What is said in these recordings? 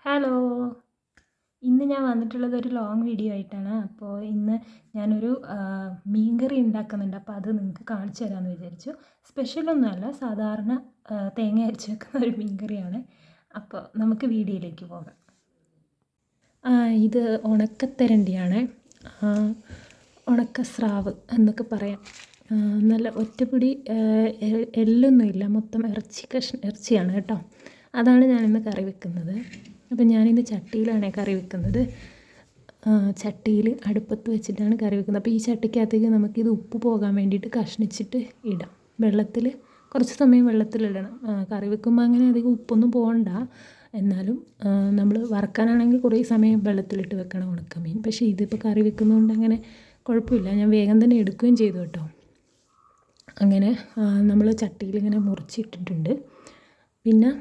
Hello. ഇന്ന് ഞാൻ വന്നിട്ടുള്ളത് ഒരു ലോങ് വീഡിയോ ആയിട്ടാണ്. അപ്പോൾ ഇന്ന് ഞാനൊരു മീൻകറി ഉണ്ടാക്കുന്നുണ്ട്. അപ്പോൾ അത് നിങ്ങൾക്ക് കാണിച്ചു തരാമെന്ന് വിചാരിച്ചു. സ്പെഷ്യലൊന്നുമല്ല, സാധാരണ തേങ്ങ അരച്ച് വെക്കുന്ന ഒരു മീൻകറിയാണ്. അപ്പോൾ നമുക്ക് വീഡിയോയിലേക്ക് പോകാം. ഇത് ഉണക്കത്തരണ്ടിയാണ്, ഉണക്കസ്രാവ് എന്നൊക്കെ പറയാം. നല്ല ഒറ്റപ്പിടി എല്ലൊന്നുമില്ല, മൊത്തം ഇറച്ചിയാണ് കേട്ടോ. അതാണ് ഞാനിന്ന് കറി വെക്കുന്നത്. അപ്പം ഞാനിന്ന് ചട്ടിയിലാണ് കറി വെക്കുന്നത്. ചട്ടിയിൽ അടുപ്പത്ത് വെച്ചിട്ടാണ് കറി വെക്കുന്നത്. അപ്പോൾ ഈ ചട്ടിക്കകത്തേക്ക് നമുക്കിത് ഉപ്പ് പോകാൻ വേണ്ടിയിട്ട് കഷ്ണിച്ചിട്ട് ഇടാം. വെള്ളത്തിൽ കുറച്ച് സമയം വെള്ളത്തിലിടണം. കറി വെക്കുമ്പോൾ അങ്ങനെ അധികം ഉപ്പൊന്നും പോകണ്ട. എന്നാലും നമ്മൾ വറക്കാനാണെങ്കിൽ കുറേ സമയം വെള്ളത്തിലിട്ട് വെക്കണം ഉണക്കമീൻ. പക്ഷേ ഇതിപ്പോൾ കറി വെക്കുന്നതുകൊണ്ട് അങ്ങനെ കുഴപ്പമില്ല. ഞാൻ വേഗം തന്നെ എടുക്കുകയും ചെയ്തു കേട്ടോ. അങ്ങനെ നമ്മൾ ചട്ടിയിൽ ഇങ്ങനെ മുറിച്ചിട്ടിട്ടുണ്ട്. പിന്നെ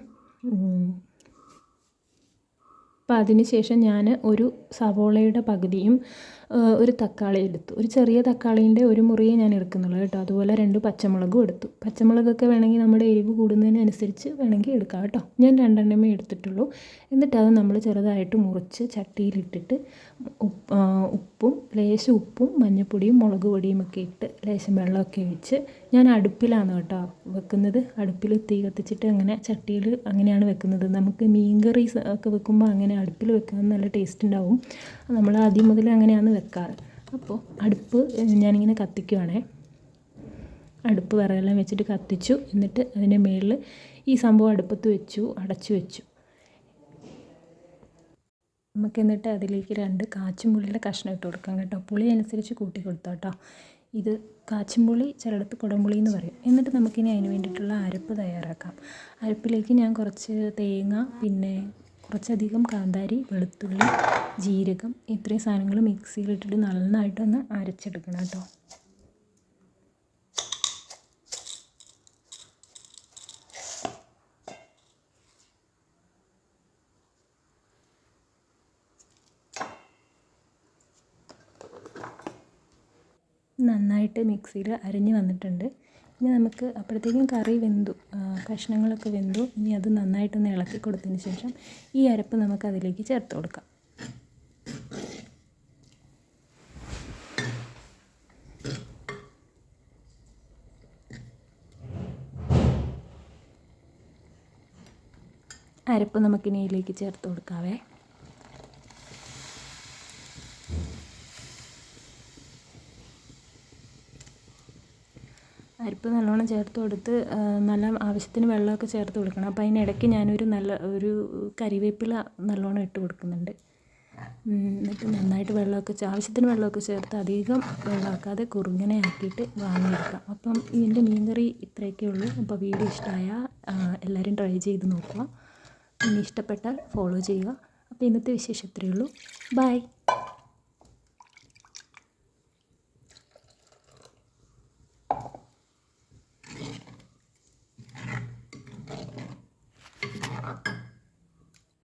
അപ്പോൾ അതിന് ശേഷം ഞാൻ ഒരു സവോളയുടെ പകുതിയും ഒരു തക്കാളി എടുത്തു. ഒരു ചെറിയ തക്കാളീൻ്റെ ഒരു മുറിയേ ഞാൻ എടുക്കുന്നുള്ളൂ കേട്ടോ. അതുപോലെ 2 പച്ചമുളകും എടുത്തു. പച്ചമുളകൊക്കെ വേണമെങ്കിൽ നമ്മുടെ എരിവ് കൂടുന്നതിനനുസരിച്ച് വേണമെങ്കിൽ എടുക്കാം കേട്ടോ. ഞാൻ 2 എണ്ണമേ എടുത്തിട്ടുള്ളൂ. എന്നിട്ട് അത് നമ്മൾ ചെറുതായിട്ട് മുറിച്ച് ചട്ടിയിലിട്ടിട്ട് ഉപ്പും ലേശം ഉപ്പും മഞ്ഞൾപ്പൊടിയും മുളക് പൊടിയും ഒക്കെ ഇട്ട് ലേശം വെള്ളമൊക്കെ ഒഴിച്ച് ഞാൻ അടുപ്പിലാണ് കേട്ടോ വെക്കുന്നത്. അടുപ്പിൽ തീ കത്തിച്ചിട്ട് അങ്ങനെ ചട്ടിയിൽ അങ്ങനെയാണ് വെക്കുന്നത്. നമുക്ക് മീൻ കറി ഒക്കെ വെക്കുമ്പോൾ അങ്ങനെ അടുപ്പിൽ വെക്കാൻ നല്ല ടേസ്റ്റ് ഉണ്ടാവും. നമ്മൾ ആദ്യം മുതൽ അങ്ങനെയാണ് വെക്കാറ്. അപ്പോൾ അടുപ്പ് ഞാനിങ്ങനെ കത്തിക്കുവാണേ. അടുപ്പ് വിറകെല്ലാം വെച്ചിട്ട് കത്തിച്ചു. എന്നിട്ട് അതിൻ്റെ മുകളിൽ ഈ സംഭവം അടുപ്പത്ത് വെച്ചു, അടച്ചു വെച്ചു. നമുക്ക് എന്നിട്ട് അതിലേക്ക് 2 കാച്ചുംപുളിയുടെ കഷ്ണം ഇട്ട് കൊടുക്കാം കേട്ടോ. പുളി അനുസരിച്ച് കൂട്ടി കൊടുത്തോ കേട്ടോ. ഇത് കാച്ചുംപുളി, ചിലയിടത്ത് കുടംപുളി എന്ന് പറയും. എന്നിട്ട് നമുക്കിനി അതിന് വേണ്ടിയിട്ടുള്ള അരപ്പ് തയ്യാറാക്കാം. അരപ്പിലേക്ക് ഞാൻ കുറച്ച് തേങ്ങ, പിന്നെ കുറച്ചധികം കാന്താരി, വെളുത്തുള്ളി, ജീരകം, ഇത്രയും സാധനങ്ങൾ മിക്സിയിലിട്ടിട്ട് നന്നായിട്ടൊന്ന് അരച്ചെടുക്കണം കേട്ടോ. നന്നായിട്ട് മിക്സിയിൽ അരിഞ്ഞ് വന്നിട്ടുണ്ട്. ഇനി നമുക്ക് അപ്പോഴത്തേക്കും കറി വെന്തു, കഷ്ണങ്ങളൊക്കെ വെന്തു. ഇനി അത് നന്നായിട്ടൊന്ന് ഇളക്കി കൊടുത്തതിന് ശേഷം ഈ അരപ്പ് നമുക്ക് അതിലേക്ക് ചേർത്ത് കൊടുക്കാം. അരപ്പ് നമുക്കിനി ഇതിലേക്ക് ചേർത്ത് കൊടുക്കാവേ. അരിപ്പ് നല്ലോണം ചേർത്ത് കൊടുത്ത് നല്ല ആവശ്യത്തിന് വെള്ളമൊക്കെ ചേർത്ത് കൊടുക്കണം. അപ്പോൾ അതിനിടയ്ക്ക് ഞാനൊരു ഒരു കരിവേപ്പില നല്ലോണം ഇട്ട് കൊടുക്കുന്നുണ്ട്. എന്നിട്ട് നന്നായിട്ട് ആവശ്യത്തിന് വെള്ളമൊക്കെ ചേർത്ത് അധികം വെള്ളമാക്കാതെ കുറുങ്ങനെ ആക്കിയിട്ട് വാങ്ങിയെടുക്കാം. അപ്പം ഇതിൻ്റെ മീൻകറി ഇത്രയൊക്കെ ഉള്ളൂ. അപ്പോൾ വീഡിയോ ഇഷ്ടമായാൽ എല്ലാവരും ട്രൈ ചെയ്ത് നോക്കുക. പിന്നെ ഇഷ്ടപ്പെട്ടാൽ ഫോളോ ചെയ്യുക. അപ്പോൾ ഇന്നത്തെ വിശേഷം ഇത്രയേ ഉള്ളൂ. ബൈ.